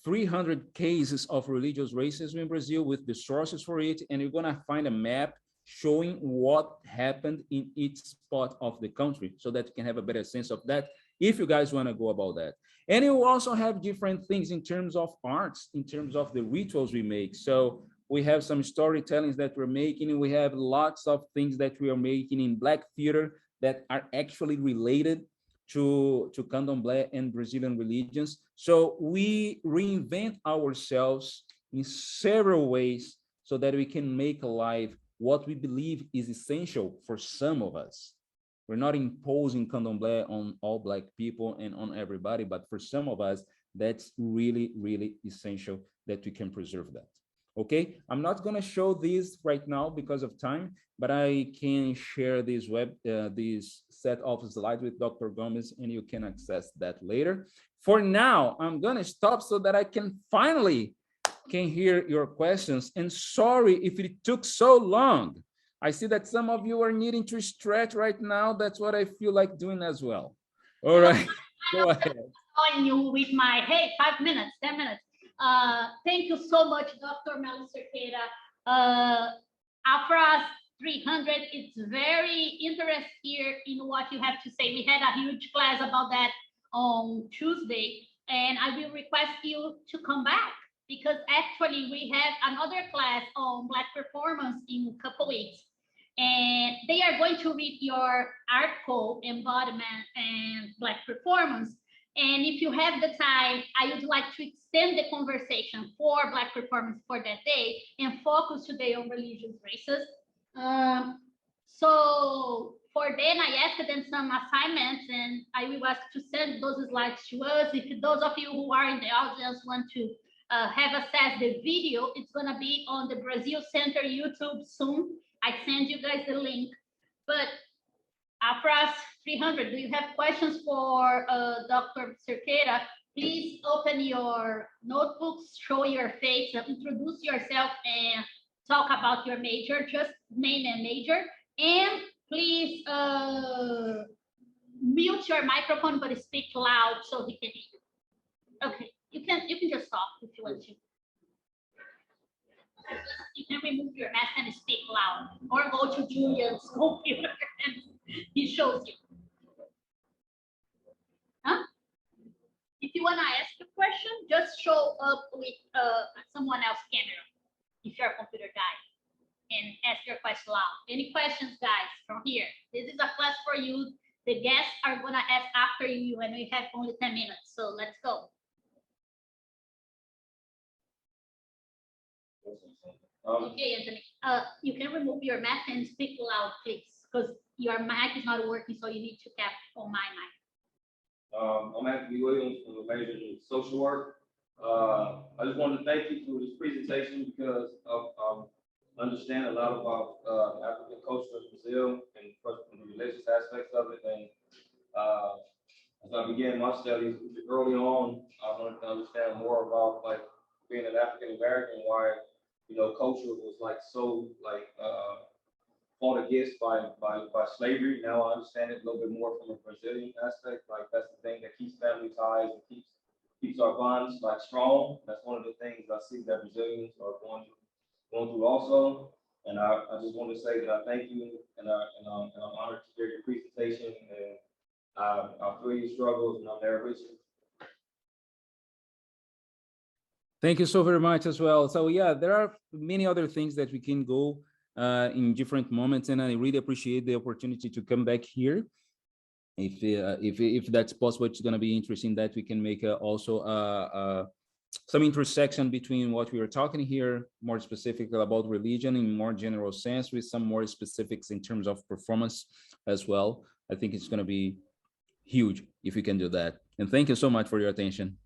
300 cases of religious racism in Brazil with the sources for it, and you're gonna find a map showing what happened in each spot of the country so that you can have a better sense of that if you guys wanna go about that. And you also have different things in terms of arts, in terms of the rituals we make. So we have some storytellings that we're making, and we have lots of things that we are making in Black theater that are actually related to Candomblé and Brazilian religions. So we reinvent ourselves in several ways so that we can make alive what we believe is essential for some of us. We're not imposing Candomblé on all Black people and on everybody, but for some of us, that's really, really essential that we can preserve that. Okay, I'm not going to show this right now because of time, but I can share this this set of slides with Dr. Gomez, and you can access that later. For now, I'm going to stop so that I can finally hear your questions. And sorry if it took so long. I see that some of you are needing to stretch right now. That's what I feel like doing as well. All right, go ahead. On you with my, hey, 5 minutes, 10 minutes. Thank you so much, Dr. Melo Cerqueira. Afro 300, it's very interesting here in what you have to say. We had a huge class about that on Tuesday, and I will request you to come back because actually we have another class on Black performance in a couple weeks. And they are going to read your article, Embodiment and Black Performance. And if you have the time, I would like to extend the conversation for Black performance for that day and focus today on religious races. So for then, I asked them some assignments, and I will ask to send those slides to us. If those of you who are in the audience want to have access the video, it's going to be on the Brazil Center YouTube soon. I send you guys the link. But Afras 300, do you have questions for Dr. Cerqueira? Please open your notebooks, show your face, introduce yourself, and talk about your major, just name and major. And please mute your microphone, but speak loud so he can hear you. Okay, you can just stop if you want to. You can remove your mask and speak loud, or go to Julian's computer and he shows you. Huh? If you want to ask a question, just show up with someone else's camera if your computer died and ask your question loud. Any questions, guys, from here? This is a class for you. The guests are going to ask after you, and we have only 10 minutes, so let's go. Okay, Anthony, you can remove your mask and speak loud, please, because Your mic is not working, so you need to tap on my mic. I'm Anthony Williams from the major in social work. I just wanted to thank you for this presentation because of understand a lot about African culture in Brazil and from the religious aspects of it. And as I began my studies early on, I wanted to understand more about like being an African American, why culture was like so like fought against by slavery. Now I understand it a little bit more from a Brazilian aspect. Like that's the thing that keeps family ties and keeps our bonds like strong. That's one of the things I see that Brazilians are going through also. And I just want to say that I thank you and I'm honored to hear your presentation, and I feel your struggles and I'm there with you. Thank you so very much as well. So yeah, there are many other things that we can go in different moments, and I really appreciate the opportunity to come back here. If that's possible, it's going to be interesting that we can make also some intersection between what we are talking here, more specifically about religion in more general sense, with some more specifics in terms of performance as well. I think it's going to be huge if we can do that. And thank you so much for your attention.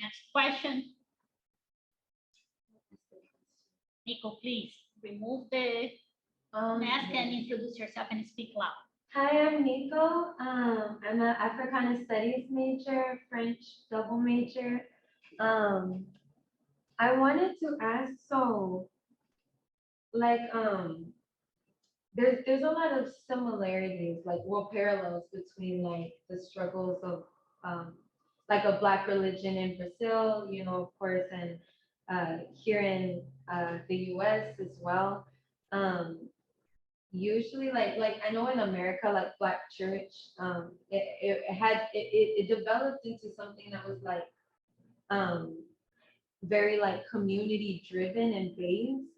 Next question. Nico, please remove the mask and introduce yourself and speak loud. Hi, I'm Nico. I'm an Africana Studies major, French double major. I wanted to ask, so like there's a lot of similarities, like parallels between like the struggles of like a Black religion in Brazil, of course, and here in the US as well. Usually like I know in America, like Black church, it developed into something that was like very like community driven and based.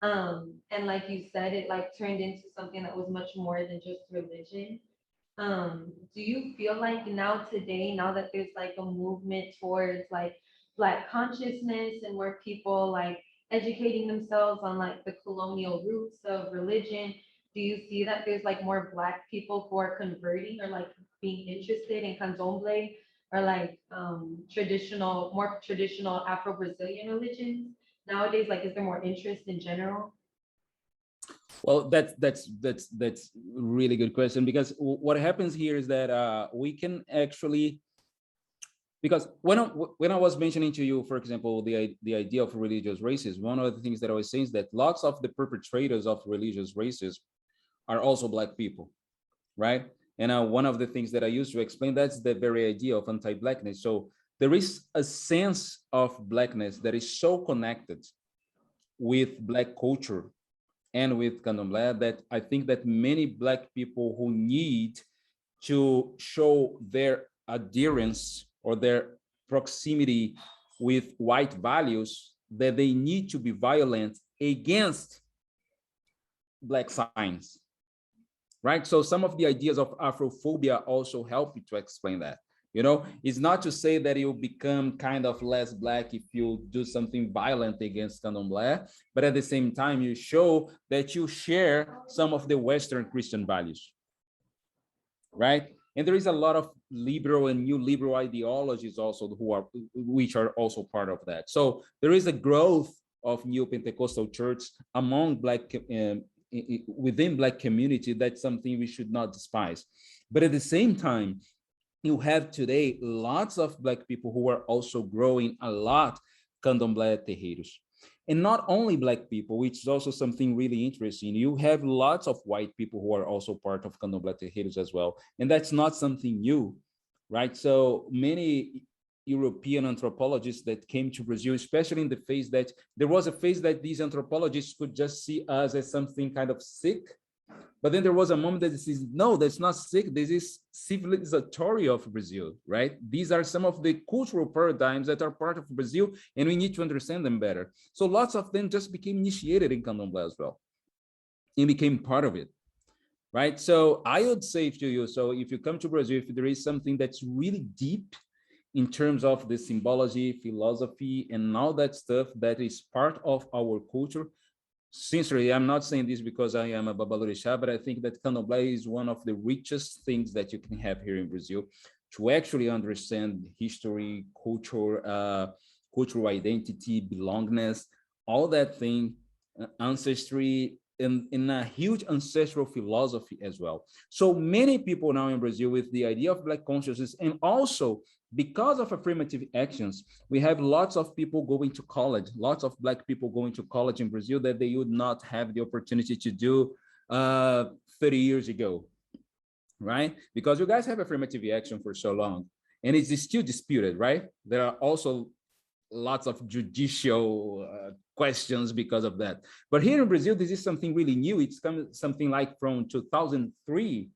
And like you said, it like turned into something that was much more than just religion. Do you feel like now that there's like a movement towards like Black consciousness and where people like educating themselves on like the colonial roots of religion, do you see that there's like more Black people who are converting or like being interested in candomblé or like more traditional Afro-Brazilian religions nowadays? Like, is there more interest in general? Well, that's really good question, because what happens here is that we can actually, because when I was mentioning to you, for example, the idea of religious races, one of the things that I was saying is that lots of the perpetrators of religious races are also Black people, right? And one of the things that I used to explain, that's the very idea of anti-Blackness. So there is a sense of Blackness that is so connected with Black culture and with candomblé that I think that many Black people who need to show their adherence or their proximity with white values, that they need to be violent against Black signs, right? So some of the ideas of Afrophobia also help you to explain that. It's not to say that you'll become kind of less Black if you do something violent against candomblé, but at the same time, you show that you share some of the Western Christian values, right? And there is a lot of liberal and new liberal ideologies also which are also part of that. So there is a growth of new Pentecostal church among Black within Black community. That's something we should not despise. But at the same time, you have today lots of Black people who are also growing a lot candomblé terreiros. And not only Black people, which is also something really interesting. You have lots of white people who are also part of candomblé terreiros as well. And that's not something new, right? So many European anthropologists that came to Brazil, especially in the phase that there was a phase that these anthropologists could just see us as something kind of sick. But then there was a moment that says, no, that's not sick. This is civilizatory of Brazil, right? These are some of the cultural paradigms that are part of Brazil, and we need to understand them better. So lots of them just became initiated in candomblé as well and became part of it, right? So I would say to you, so if you come to Brazil, if there is something that's really deep in terms of the symbology, philosophy, and all that stuff that is part of our culture, sincerely, I'm not saying this because I am a babalorixá, but I think that candomblé is one of the richest things that you can have here in Brazil to actually understand history, culture, cultural identity, belongingness, all that thing, ancestry, in a huge ancestral philosophy as well. So many people now in Brazil with the idea of Black consciousness, and also because of affirmative actions, we have lots of people going to college, lots of Black people going to college in Brazil that they would not have the opportunity to do 30 years ago, right? Because you guys have affirmative action for so long, and it's still disputed, right? There are also lots of judicial questions because of that. But here in Brazil, this is something really new. It's something like from 2003.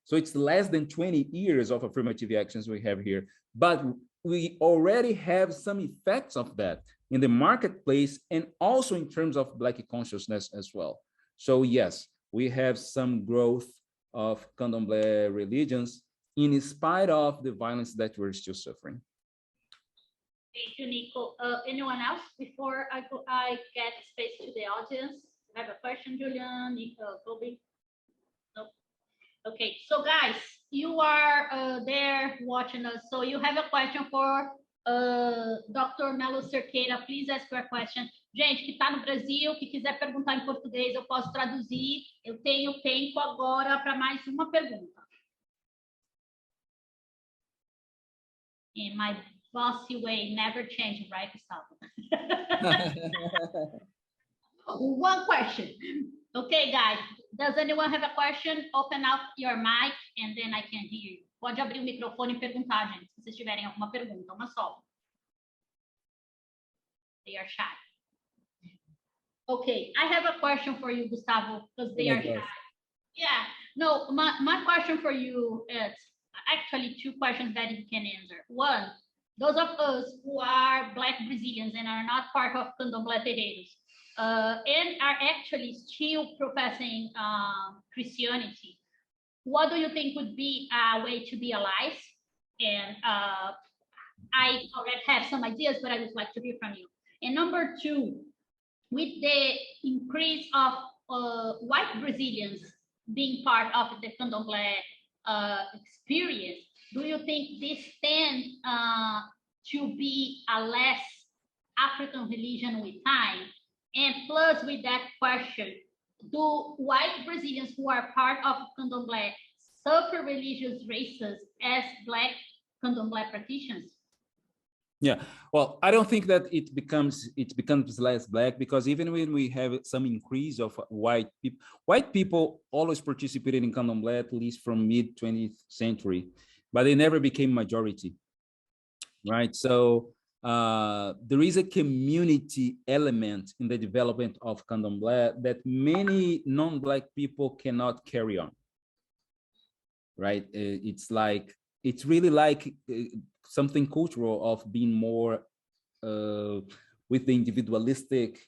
So it's less than 20 years of affirmative actions we have here. But we already have some effects of that in the marketplace and also in terms of Black consciousness as well. So yes, we have some growth of candomblé religions in spite of the violence that we're still suffering. Thank you, Nico. Anyone else before I get space to the audience? I have a question, Julian, Nico, Kobe? No. Okay, so guys, you are there watching us. So you have a question for Dr. Melo Cerqueira. Please ask your question. Gente, que está no Brasil, que quiser perguntar em português, eu posso traduzir. Eu tenho tempo agora para mais uma pergunta. In my bossy way, never changing, right, Gustavo? One question. Okay, guys, does anyone have a question? Open up your mic and then I can hear you. Pode abrir o microfone e perguntar, gente, se vocês tiverem alguma pergunta, uma só. They are shy. Okay, I have a question for you, Gustavo, because they are shy. Yeah, no, my question for you is actually two questions that you can answer. One, those of us who are Black Brazilians and are not part of Candomblé terreiros and are actually still professing Christianity, what do you think would be a way to be allies? And I already have some ideas, but I would like to hear from you. And number two, with the increase of white Brazilians being part of the Candomblé experience, do you think this tends to be a less African religion with time? And plus with that question, do white Brazilians who are part of Candomblé suffer religious racism as Black Candomblé practitioners? Yeah, well, I don't think that it becomes less Black, because even when we have some increase of white people always participated in Candomblé at least from mid 20th century, but they never became majority, right? So there is a community element in the development of Candomblé that many non-Black people cannot carry on, right? It's really like something cultural of being more with the individualistic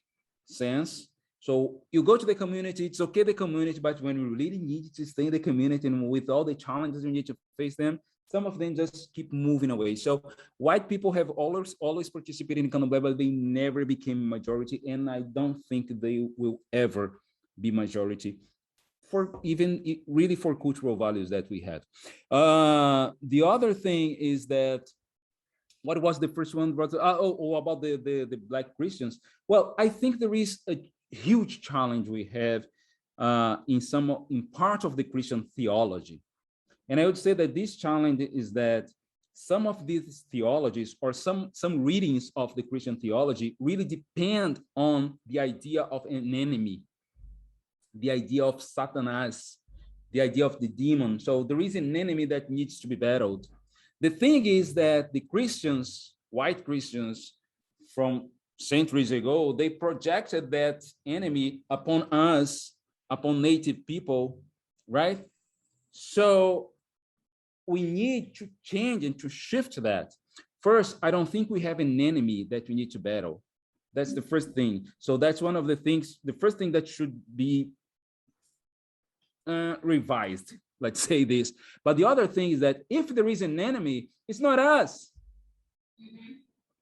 sense. So you go to the community, it's okay, the community, but when we really need to stay in the community and with all the challenges we need to face them, some of them just keep moving away. So white people have always participated in Candomblé, but they never became majority, and I don't think they will ever be majority, for even really for cultural values that we have. The other thing is that, what was the first one? About the Black Christians. Well, I think there is a huge challenge we have in part of the Christian theology. And I would say that this challenge is that some of these theologies or some readings of the Christian theology really depend on the idea of an enemy, the idea of Satanas, the idea of the demon. So there is an enemy that needs to be battled. The thing is that the Christians, white Christians from centuries ago, they projected that enemy upon us, upon native people, right? So we need to change and to shift that. First, I don't think we have an enemy that we need to battle. That's the first thing. So that's one of the things, the first thing that should be revised, let's say this. But the other thing is that if there is an enemy, it's not us.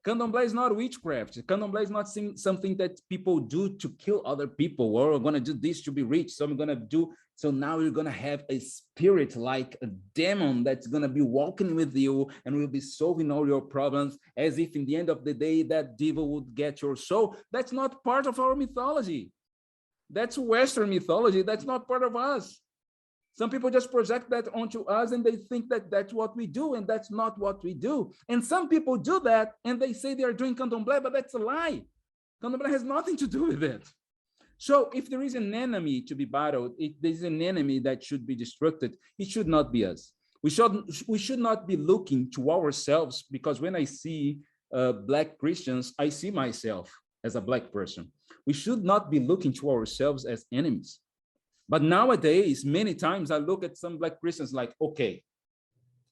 Candomblé is not witchcraft. Candomblé is not something that people do to kill other people, or I'm going to do this to be rich. So I'm going to do, so now you're going to have a spirit like a demon that's going to be walking with you and will be solving all your problems as if in the end of the day, that devil would get your soul. That's not part of our mythology. That's Western mythology. That's not part of us. Some people just project that onto us and they think that that's what we do, and that's not what we do. And some people do that and they say they are doing candomblé, but that's a lie. Candomblé has nothing to do with it. So if there is an enemy to be battled, if there's an enemy that should be destructed, it should not be us. We should not be looking to ourselves, because when I see Black Christians, I see myself as a Black person. We should not be looking to ourselves as enemies. But nowadays, many times I look at some Black Christians like, okay,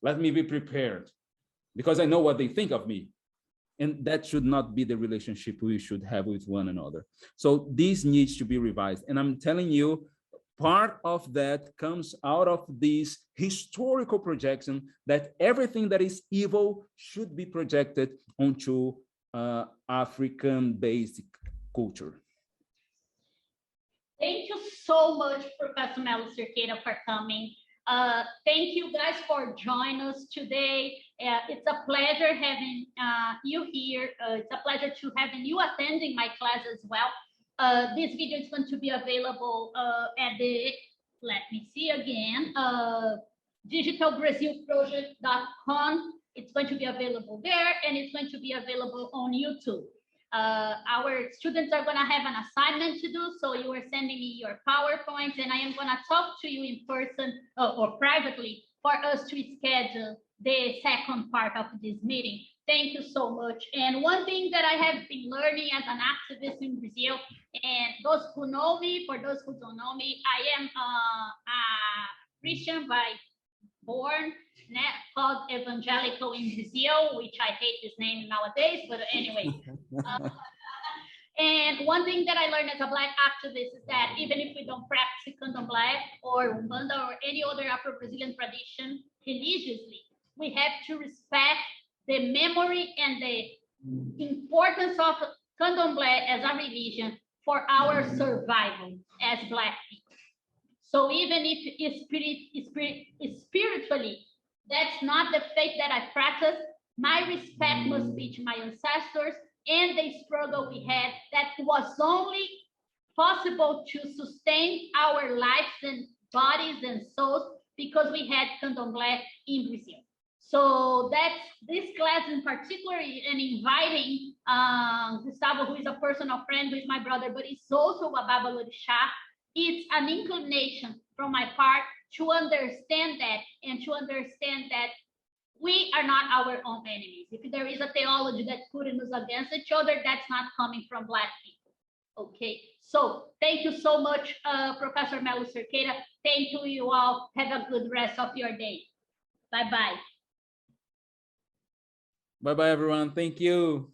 let me be prepared because I know what they think of me. And that should not be the relationship we should have with one another. So this needs to be revised. And I'm telling you, part of that comes out of this historical projection that everything that is evil should be projected onto African-based culture. Thank you so much, Professor Melo Cerqueira, for coming. Thank you guys for joining us today. It's a pleasure having you here. It's a pleasure to having you attending my class as well. This video is going to be available at the, let me see again, digitalbrazilproject.com. It's going to be available there, and it's going to be available on YouTube. Our students are going to have an assignment to do, so you are sending me your PowerPoint, and I am going to talk to you in person or privately for us to schedule the second part of this meeting. Thank you so much. And one thing that I have been learning as an activist in Brazil, and those who know me, for those who don't know me, I am a Christian by born, called evangelical in Brazil, which I hate this name nowadays, but anyway. And one thing that I learned as a Black activist is that even if we don't practice candomblé or Bando or any other Afro-Brazilian tradition religiously, we have to respect the memory and the importance of candomblé as a religion for our survival as Black people. So even if spiritually, that's not the faith that I practice, my respect must be to my ancestors and the struggle we had that was only possible to sustain our lives and bodies and souls because we had candomblé in Brazil. So that's this class in particular, and inviting Gustavo, who is a personal friend with my brother, but he's also a babalorixá. It's an inclination from my part to understand that, and to understand that we are not our own enemies. If there is a theology that's putting us against each other, that's not coming from Black people. Okay, so thank you so much, Professor Melo Cerqueira. Thank you all. Have a good rest of your day. Bye-bye. Bye-bye, everyone. Thank you.